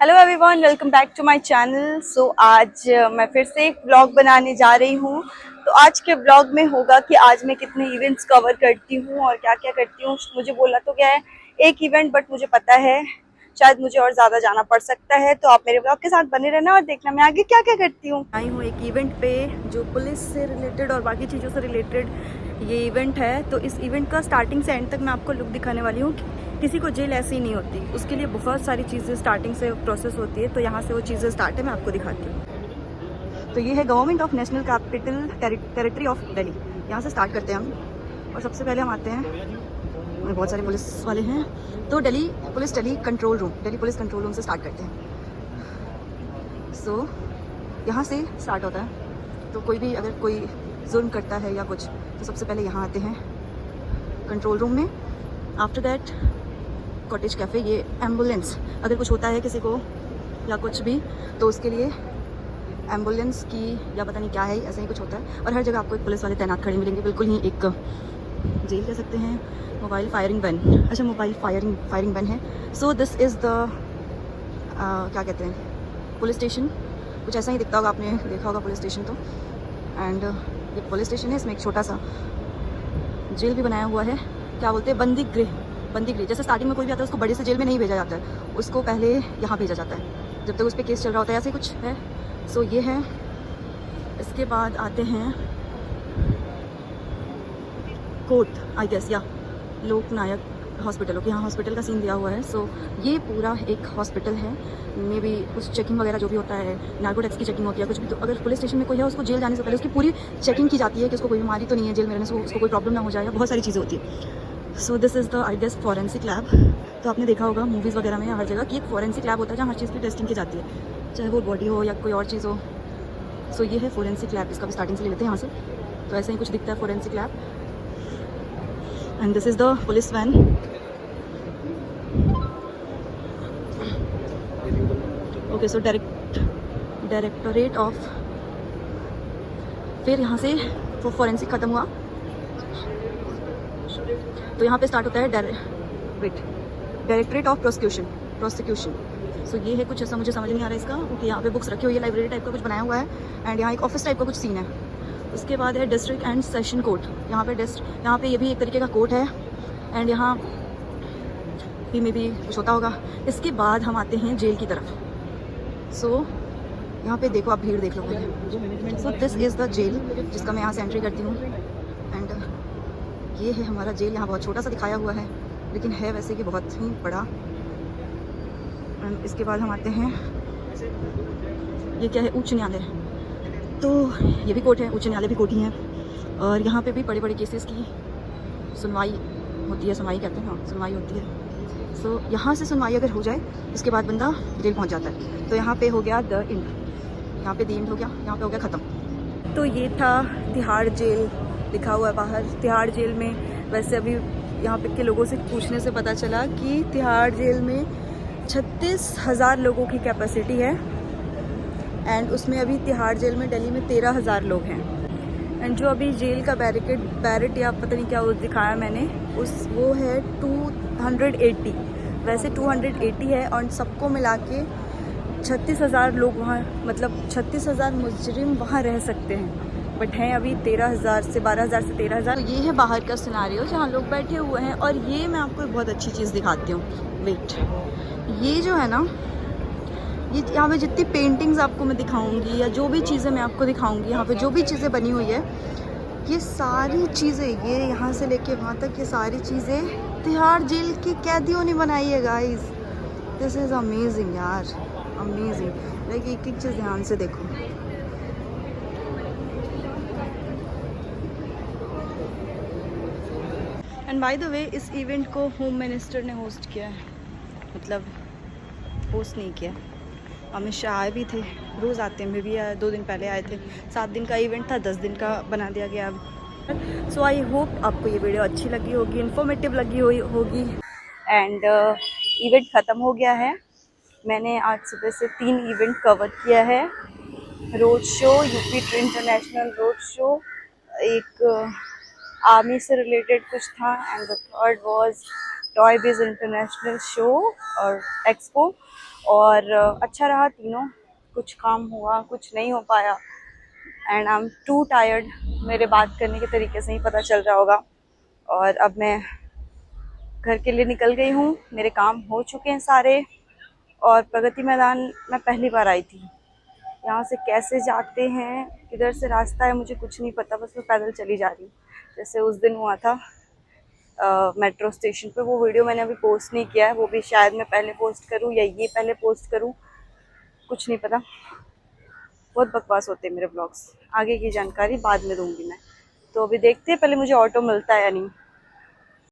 Hello everyone, welcome back to my channel. So आज मैं फिर से एक व्लॉग बनाने जा रही हूँ। तो आज के व्लॉग में होगा कि आज मैं कितने इवेंट्स कवर करती हूँ और क्या क्या करती हूँ। मुझे बोला तो क्या है एक इवेंट, बट मुझे पता है शायद मुझे और ज़्यादा जाना पड़ सकता है। तो आप मेरे व्लॉग के साथ बने रहना और देखना मैं आगे क्या क्या करती हूँ। आई हूँ एक इवेंट पे जो पुलिस से रिलेटेड और बाकी चीज़ों से रिलेटेड ये इवेंट है। तो इस इवेंट का स्टार्टिंग से एंड तक मैं आपको लुक दिखाने वाली हूँ। किसी को जेल ऐसी ही नहीं होती, उसके लिए बहुत सारी चीज़ें स्टार्टिंग से प्रोसेस होती है। तो यहाँ से वो चीज़ें स्टार्ट है, मैं आपको दिखाती हूँ। तो ये है government of national capital territory of Delhi. यहाँ से स्टार्ट करते हैं हम। और सबसे पहले हम आते हैं, बहुत सारे पुलिस वाले हैं, तो दिल्ली पुलिस कंट्रोल रूम से स्टार्ट करते हैं। सो यहाँ से स्टार्ट होता है। तो कोई भी अगर कोई जुर्म करता है या कुछ, तो सबसे पहले यहाँ आते हैं कंट्रोल रूम में। आफ्टर दैट कॉटेज कैफ़े, ये एम्बुलेंस अगर कुछ होता है किसी को या कुछ भी, तो उसके लिए एम्बुलेंस की या पता नहीं क्या है, ऐसा ही कुछ होता है। और हर जगह आपको एक पुलिस वाले तैनात खड़े मिलेंगे, बिल्कुल ही एक जेल कह सकते हैं। मोबाइल फायरिंग गन, अच्छा मोबाइल फायरिंग गन है। सो दिस इज़ द क्या कहते हैं, पुलिस स्टेशन। कुछ ऐसा ही दिखता होगा, आपने देखा होगा पुलिस स्टेशन तो। एंड ये पुलिस स्टेशन है, इसमें एक छोटा सा जेल भी बनाया हुआ है। क्या बोलते हैं, बंदी गृह। जैसे स्टार्टिंग में कोई भी आता है उसको बड़े से जेल में नहीं भेजा जाता है, उसको पहले यहाँ भेजा जाता है जब तक उस पर केस चल रहा होता है, ऐसे कुछ है। सो ये है। इसके बाद आते हैं कोर्ट, आई गेस, या लोकनायक हॉस्पिटल। ओके, यहाँ हॉस्पिटल का सीन दिया हुआ है। सो ये पूरा एक हॉस्पिटल है। मे बी कुछ चेकिंग वगैरह जो भी होता है, नार्कोटिक्स की चेकिंग होती है कुछ भी। तो अगर पुलिस स्टेशन में कोई है, उसको जेल जाने से पहले उसकी पूरी चेकिंग की जाती है कि उसको कोई बीमारी तो नहीं है जेल में रहने से, उसको कोई प्रॉब्लम ना हो जाए, बहुत सारी चीज़ें होती है। So this is the I guess forensic lab. तो आपने देखा होगा मूवीज़ वगैरह में हर जगह कि एक फॉरेंसिक लैब होता है जहाँ हर चीज़ की टेस्टिंग की जाती है, चाहे वो बॉडी हो या कोई और चीज़ हो। सो ये है फॉरेंसिक लैब, इसका भी स्टार्टिंग से ले लेते हैं यहाँ से। तो ऐसा ही कुछ दिखता है forensic lab. And this is the police van. Okay, so directorate of, फिर यहाँ से वो फॉरेंसिक ख़त्म हुआ तो यहाँ पे स्टार्ट होता है डायरेक्टरेट ऑफ प्रोसिक्यूशन। सो ये है कुछ ऐसा, मुझे समझ नहीं आ रहा है इसका। ओके, यहाँ पे बुक्स रखी हुई है, लाइब्रेरी टाइप का कुछ बनाया हुआ है। एंड यहाँ एक ऑफिस टाइप का कुछ सीन है। उसके बाद है डिस्ट्रिक्ट एंड सेशन कोर्ट। यहाँ पे ये भी एक तरीके का कोर्ट है। एंड यहाँ भी मे भी कुछ होता होगा। इसके बाद हम आते हैं जेल की तरफ। सो यहाँ पे देखो, आप भीड़ देख लो पहले। So this is the jail जिसका मैं यहाँ से एंट्री करती हूँ। एंड ये है हमारा जेल। यहाँ बहुत छोटा सा दिखाया हुआ है, लेकिन है वैसे कि बहुत ही बड़ा। एंड इसके बाद हम आते हैं, ये क्या है, उच्च न्यायालय। तो ये भी कोर्ट है, उच्च न्यायालय भी कोर्ट ही है। और यहाँ पे भी बड़े बड़े केसेस की सुनवाई होती है, सुनवाई कहते हैं, हाँ सुनवाई होती है। सो यहाँ से सुनवाई अगर हो जाए उसके बाद बंदा जेल पहुँच जाता है। तो यहाँ पे हो गया द एंड, यहाँ पे द एंड हो गया, यहाँ पे हो गया ख़त्म। तो ये था तिहाड़ जेल, लिखा हुआ है बाहर तिहाड़ जेल में। वैसे अभी यहाँ पे के लोगों से पूछने से पता चला कि तिहाड़ जेल में 36,000 लोगों की कैपेसिटी है। एंड उसमें अभी तिहाड़ जेल में दिल्ली में 13,000 लोग हैं। एंड जो अभी जेल का बैरेट या पता नहीं क्या वो दिखाया मैंने, वो है 280। वैसे 280 है और सबको मिला के 36,000 लोग वहाँ, मतलब 36,000 मुजरिम वहाँ रह सकते हैं। बट हैं अभी 13,000 से 12,000 से 13,000। तो ये है बाहर का सिनारियो जहाँ लोग बैठे हुए हैं। और ये मैं आपको एक बहुत अच्छी चीज़ दिखाती हूँ, वेट। ये जो है ना, ये यहाँ पे जितनी पेंटिंग्स आपको मैं दिखाऊंगी या जो भी चीज़ें मैं आपको दिखाऊंगी, यहाँ पे जो भी चीज़ें बनी हुई है, ये सारी चीज़ें, ये यहाँ से लेके वहाँ तक, ये सारी चीज़ें तिहाड़ जेल के कैदियों ने बनाई है गाइस। दिस इज़ अमेजिंग यार, अमेजिंग। लाइक एक एक चीज़ ध्यान से देखो। एंड बाय द वे, इस इवेंट को होम मिनिस्टर ने होस्ट किया है, मतलब होस्ट नहीं किया, अमित शाह आए भी थे, रोज़ आते हैं, मे भी 2 दिन पहले आए थे। 7 दिन का इवेंट था, 10 दिन का बना दिया गया अब। सो आई होप आपको ये वीडियो अच्छी लगी होगी, इन्फॉर्मेटिव लगी होगी। एंड इवेंट ख़त्म हो गया है। मैंने आज सुबह से 3 इवेंट कवर किया है। Road show, UP to international road show, एक आर्मी से रिलेटेड कुछ था। And the third was Toy Biz international show और एक्सपो। और अच्छा रहा तीनों, कुछ काम हुआ कुछ नहीं हो पाया, and I am to tired. मेरे बात करने के तरीके से ही पता चल रहा होगा। और अब मैं घर के लिए निकल गई हूँ, मेरे काम हो चुके हैं सारे। और प्रगति मैदान मैं पहली बार आई थी। यहाँ से कैसे जाते हैं, किधर से रास्ता है, मुझे कुछ नहीं पता, बस मैं पैदल चली जा रही हूँ। जैसे उस दिन हुआ था मेट्रो स्टेशन पे, वो वीडियो मैंने अभी पोस्ट नहीं किया है, वो भी शायद मैं पहले पोस्ट करूँ या ये पहले पोस्ट करूँ, कुछ नहीं पता। बहुत बकवास होते हैं मेरे ब्लॉग्स, आगे की जानकारी बाद में दूंगी मैं। तो अभी देखते हैं पहले मुझे ऑटो मिलता है या नहीं।